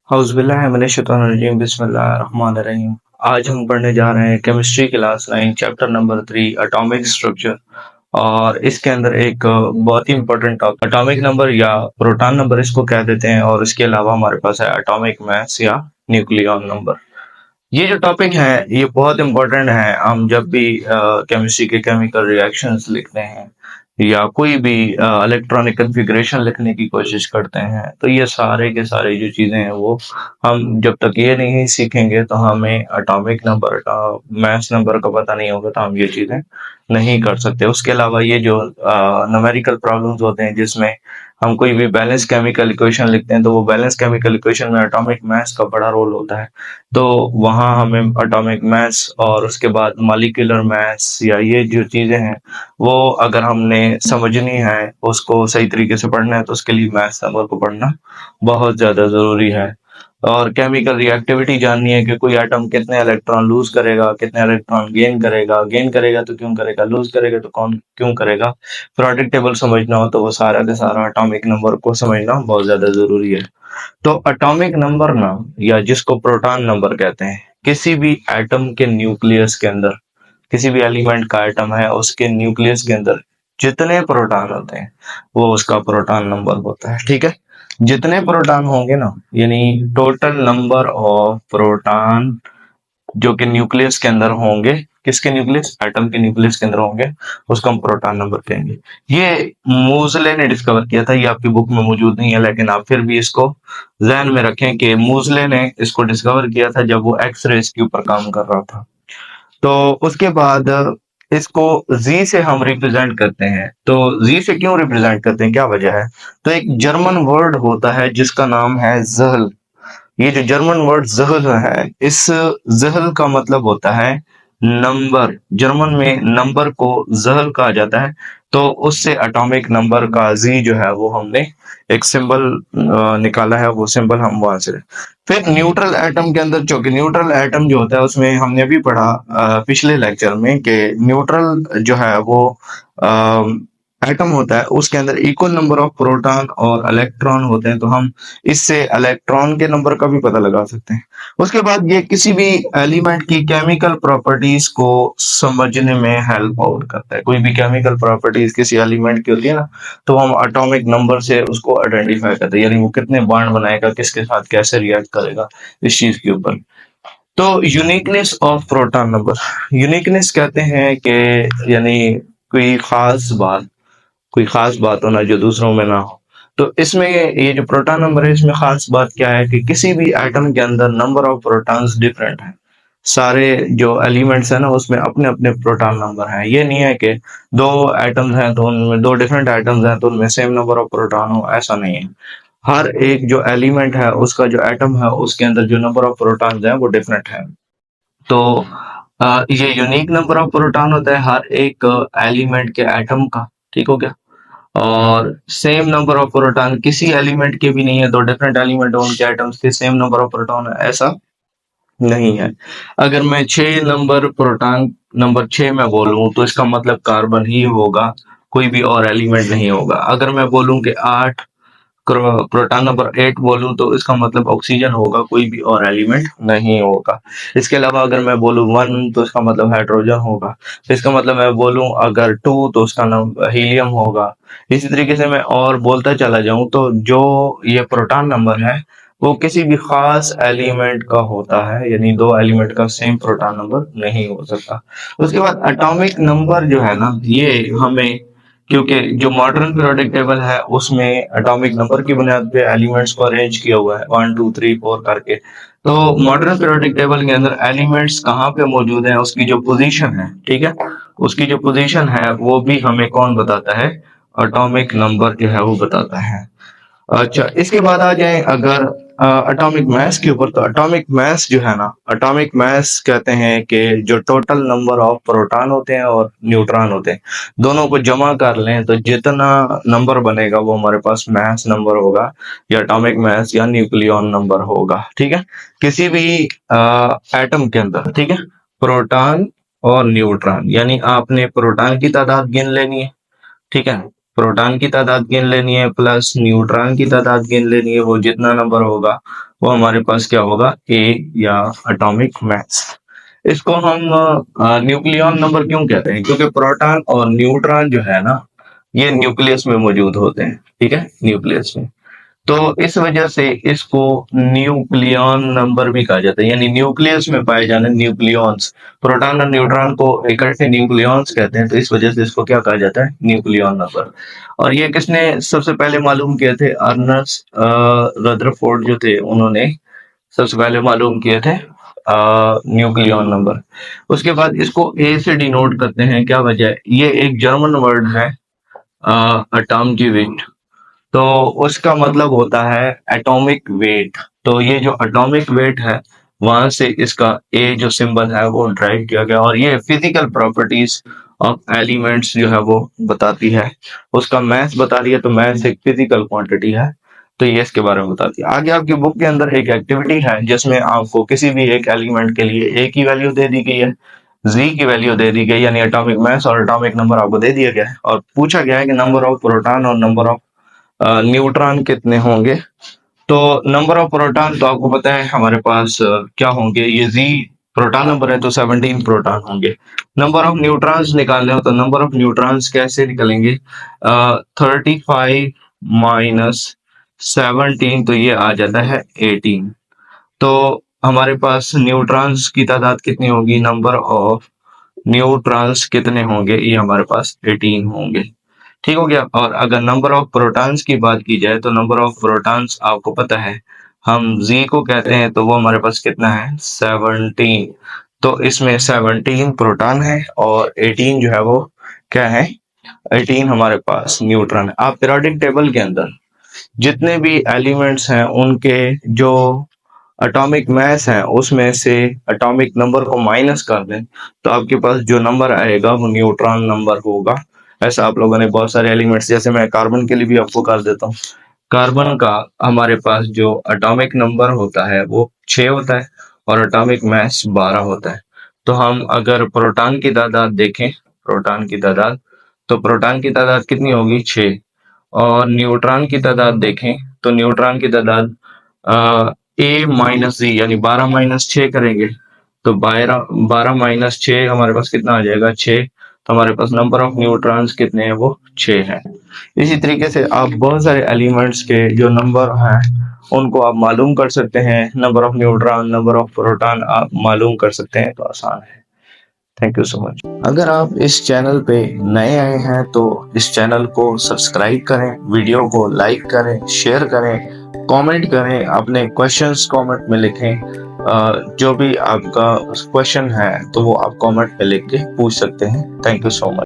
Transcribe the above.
हौज़बिल्लाहिमिनश्शैतानिर्रजीम बिस्मिल्लाहिर्रहमानिर्रहीम। आज हम पढ़ने जा रहे हैं chemistry class 9 chapter number 3 atomic structure. और इसके अंदर एक बहुत ही इंपॉर्टेंट टॉपिक एटॉमिक नंबर या प्रोटॉन नंबर इसको कह देते हैं, और इसके अलावा हमारे पास है एटॉमिक मास या न्यूक्लियॉन नंबर। ये जो टॉपिक है ये बहुत इंपॉर्टेंट है। हम जब भी केमिस्ट्री के केमिकल रिएक्शंस लिखते हैं या कोई भी इलेक्ट्रॉनिक कॉन्फ़िगरेशन लिखने की कोशिश करते हैं, तो ये सारे के सारे जो चीज़ें हैं वो हम जब तक ये नहीं सीखेंगे तो हमें एटॉमिक नंबर का मास नंबर का पता नहीं होगा, तो हम ये चीज़ें नहीं कर सकते। उसके अलावा ये जो न्यूमेरिकल प्रॉब्लम्स होते हैं जिसमें हम कोई भी बैलेंस केमिकल इक्वेशन लिखते हैं, तो वो बैलेंस केमिकल इक्वेशन में एटॉमिक मास का बड़ा रोल होता है। तो वहाँ हमें एटॉमिक मास और उसके बाद मॉलिक्यूलर मास या ये जो चीज़ें हैं वो अगर हमने समझनी है, उसको सही तरीके से पढ़ना है, तो उसके लिए मास नंबर को पढ़ना बहुत ज़्यादा ज़रूरी है। और केमिकल रिएक्टिविटी जाननी है कि कोई एटम कितने इलेक्ट्रॉन लूज करेगा, कितने इलेक्ट्रॉन गेन करेगा तो क्यों करेगा, लूज करेगा तो कौन क्यों करेगा। प्रोडक्ट टेबल समझना हो तो वो सारा का सारा एटॉमिक नंबर को समझना बहुत ज़्यादा ज़रूरी है। तो एटॉमिक नंबर ना, या जिसको प्रोटॉन नंबर कहते हैं, किसी भी एटम के न्यूक्लियस के अंदर, किसी भी एलिमेंट का एटम है उसके न्यूक्लियस के अंदर जितने प्रोटॉन होते हैं वो उसका प्रोटॉन नंबर होता है। ठीक है, जितने प्रोटॉन होंगे ना, यानी टोटल नंबर ऑफ प्रोटॉन जो कि न्यूक्लियस के अंदर होंगे, किसके न्यूक्लियस, एटम के न्यूक्लियस के अंदर होंगे, उसको हम प्रोटॉन नंबर कहेंगे। ये मूजले ने डिस्कवर किया था, ये आपकी बुक में मौजूद नहीं है, लेकिन आप फिर भी इसको जहन में रखें कि मूजले ने इसको डिस्कवर किया था जब वो एक्स रेज के ऊपर काम कर रहा था। तो उसके बाद इसको जी से हम रिप्रेजेंट करते हैं। तो जी से क्यों रिप्रेजेंट करते हैं, क्या वजह है? तो एक जर्मन वर्ड होता है जिसका नाम है जहल। ये जो जर्मन वर्ड जहल है, इस जहल का मतलब होता है नंबर। जर्मन में नंबर को जहल कहा जाता है। तो उससे एटॉमिक नंबर का जी जो है वो हमने एक सिंबल निकाला है, वो सिंबल हम वहां से। फिर न्यूट्रल एटम के अंदर, चूंकि न्यूट्रल एटम जो होता है उसमें हमने भी पढ़ा पिछले लेक्चर में कि न्यूट्रल जो है वो एटम होता है, उसके अंदर इक्वल नंबर ऑफ प्रोटॉन और इलेक्ट्रॉन होते हैं। तो हम इससे इलेक्ट्रॉन के नंबर का भी पता लगा सकते हैं। उसके बाद ये किसी भी एलिमेंट की केमिकल प्रॉपर्टीज को समझने में हेल्प आउट करता है। कोई भी केमिकल प्रॉपर्टीज किसी एलिमेंट की होती है ना, तो हम एटॉमिक नंबर से उसको आइडेंटिफाई करते हैं, यानी वो कितने बॉन्ड बनाएगा, किसके साथ कैसे रिएक्ट करेगा, इस चीज के ऊपर। तो uniqueness of proton number, uniqueness कहते हैं कि यानी कोई खास बात होना जो दूसरों में ना हो। तो इसमें ये जो प्रोटॉन नंबर है, इसमें खास बात क्या है कि किसी भी एटम के अंदर नंबर ऑफ प्रोटॉन्स डिफरेंट है। सारे जो एलिमेंट्स है ना उसमें अपने अपने प्रोटॉन नंबर हैं। ये नहीं है कि दो एटम्स हैं तो उनमें दो डिफरेंट एटम्स हैं तो उनमें सेम नंबर ऑफ प्रोटॉन हो, ऐसा नहीं है। हर एक जो एलिमेंट है उसका जो एटम है उसके अंदर जो नंबर ऑफ प्रोटॉन्स हैं वो डिफरेंट है। तो ये यूनिक नंबर ऑफ प्रोटॉन होता है हर एक एलिमेंट के एटम का। ठीक हो गया। और सेम नंबर ऑफ प्रोटॉन किसी एलिमेंट के भी नहीं है, दो डिफरेंट एलिमेंट हो उनके एटम्स के सेम नंबर ऑफ प्रोटॉन है, ऐसा नहीं है। अगर मैं 6 नंबर प्रोटॉन नंबर 6 में बोलूं तो इसका मतलब कार्बन ही होगा, कोई भी और एलिमेंट नहीं होगा। अगर मैं बोलूं कि 8 प्रोटॉन नंबर 8 बोलूं तो इसका मतलब ऑक्सीजन होगा, कोई भी और एलिमेंट नहीं होगा। इसके अलावा अगर मैं बोलूं 1 तो इसका मतलब हाइड्रोजन होगा। इसका मतलब मैं बोलूं अगर 2 तो उसका नाम हीलियम होगा। इसी तरीके से मैं और बोलता चला जाऊं तो जो ये प्रोटॉन नंबर है वो किसी भी खास एलिमेंट का होता है, यानी दो एलिमेंट का सेम प्रोटॉन नंबर नहीं हो सकता। उसके बाद एटॉमिक नंबर जो है ना, ये हमें, क्योंकि जो मॉडर्न पीरियोडिक टेबल है उसमें एटॉमिक नंबर की बुनियाद पे एलिमेंट्स को अरेंज किया हुआ है 1 2 3 4 करके। तो मॉडर्न पीरियोडिक टेबल के अंदर एलिमेंट्स कहाँ पे मौजूद है, उसकी जो पोजीशन है, ठीक है, उसकी जो पोजीशन है वो भी हमें कौन बताता है, एटॉमिक नंबर जो है वो बताता है। अच्छा, इसके बाद आ जाए अगर एटॉमिक मास के ऊपर, तो एटॉमिक मास जो है ना, एटॉमिक मास कहते हैं कि जो टोटल नंबर ऑफ प्रोटॉन होते हैं और न्यूट्रॉन होते हैं, दोनों को जमा कर लें तो जितना नंबर बनेगा वो हमारे पास मास नंबर होगा, या एटॉमिक मास या न्यूक्लियॉन नंबर होगा। ठीक है, किसी भी एटम के अंदर, ठीक है, प्रोटॉन और न्यूट्रॉन, यानी आपने प्रोटॉन की तादाद गिन लेनी है, ठीक है, प्रोटॉन की तादाद गिन लेनी है प्लस न्यूट्रॉन की तादाद गिन लेनी है, वो जितना नंबर होगा वो हमारे पास क्या होगा, ए या एटॉमिक मास। इसको हम न्यूक्लियन नंबर क्यों कहते हैं, क्योंकि प्रोटॉन और न्यूट्रॉन जो है ना, ये न्यूक्लियस में मौजूद होते हैं, ठीक है, न्यूक्लियस में। तो इस वजह से इसको न्यूक्लियन नंबर भी कहा जाता है, यानी न्यूक्लियस में पाए जाने न्यूक्लियॉन्स। प्रोटॉन और न्यूट्रॉन को इकट्ठे न्यूक्लियॉन्स कहते हैं, तो इस वजह से इसको क्या कहा जाता है, न्यूक्लियन नंबर। और ये किसने सबसे पहले मालूम किए थे, अर्नस्ट रदरफोर्ड जो थे, उन्होंने सबसे पहले मालूम किए थे न्यूक्लियन नंबर। उसके बाद इसको ए से डिनोट करते हैं, क्या वजह है, ये एक जर्मन वर्ड है अटॉमजीविट, तो उसका मतलब होता है एटॉमिक वेट। तो ये जो एटॉमिक वेट है, वहां से इसका ए जो सिंबल है वो ड्राइव किया गया, और ये फिजिकल प्रॉपर्टीज ऑफ एलिमेंट्स जो है वो बताती है। उसका मैथ बता रही है, तो मैथ एक फिजिकल क्वांटिटी है, तो ये इसके बारे में बताती है। आगे आपकी बुक के अंदर एक एक्टिविटी है जिसमें आपको किसी भी एक एलिमेंट के लिए ए की वैल्यू दे दी गई है, जी की वैल्यू दे दी गई, यानी एटॉमिक मास और एटॉमिक नंबर आपको दे दिया गया है, और पूछा गया है कि नंबर ऑफ प्रोटॉन और नंबर ऑफ न्यूट्रॉन कितने होंगे। तो नंबर ऑफ प्रोटॉन तो आपको पता है हमारे पास क्या होंगे, ये जी प्रोटॉन नंबर है तो 17 प्रोटॉन होंगे। नंबर ऑफ न्यूट्रॉन्स निकालने हो तो नंबर ऑफ न्यूट्रॉन्स कैसे निकलेंगे, 35 माइनस 17, तो ये आ जाता है 18। तो हमारे पास न्यूट्रॉन्स की तादाद कितनी होगी, नंबर ऑफ न्यूट्रॉन्स कितने होंगे, ये हमारे पास 18 होंगे। ठीक हो गया। और अगर नंबर ऑफ प्रोटॉन्स की बात की जाए तो नंबर ऑफ प्रोटॉन्स आपको पता है हम जी को कहते हैं, तो वो हमारे पास कितना है, 17। तो इसमें 17 प्रोटॉन है और 18 जो है वो क्या है, 18 हमारे पास न्यूट्रॉन है। आप पीरियोडिक टेबल के अंदर जितने भी एलिमेंट्स हैं उनके जो एटॉमिक मास है उसमें से एटॉमिक नंबर को माइनस कर दें, तो आपके पास जो नंबर आएगा वो न्यूट्रॉन नंबर होगा। ऐसा आप लोगों ने बहुत सारे एलिमेंट्स, जैसे मैं कार्बन के लिए भी आपको कर देता हूँ। कार्बन का हमारे पास जो एटॉमिक नंबर होता है वो 6 होता है और एटॉमिक मास 12 होता है। तो हम अगर प्रोटॉन की तादाद देखें, प्रोटॉन की तादाद, तो प्रोटॉन की तादाद कितनी होगी, 6। और न्यूट्रॉन की तादाद देखें तो न्यूट्रॉन की तादाद ए माइनस जी, यानी 12 माइनस 6 करेंगे तो 12 माइनस 6 हमारे पास कितना आ जाएगा, 6। तो हमारे पास नंबर ऑफ न्यूट्रॉन्स कितने हैं, वो 6 है। इसी तरीके से आप बहुत सारे एलिमेंट्स के जो नंबर हैं उनको आप मालूम कर सकते हैं, number of neutron, number of proton आप मालूम कर सकते हैं, तो आसान है। Thank you so much. अगर आप इस चैनल पे नए आए हैं तो इस चैनल को सब्सक्राइब करें, वीडियो को लाइक करें, शेयर करें, कमेंट करें, अपने क्वेश्चंस कमेंट में लिखें। जो भी आपका क्वेश्चन है तो वो आप कमेंट में लिख के पूछ सकते हैं। Thank you so much.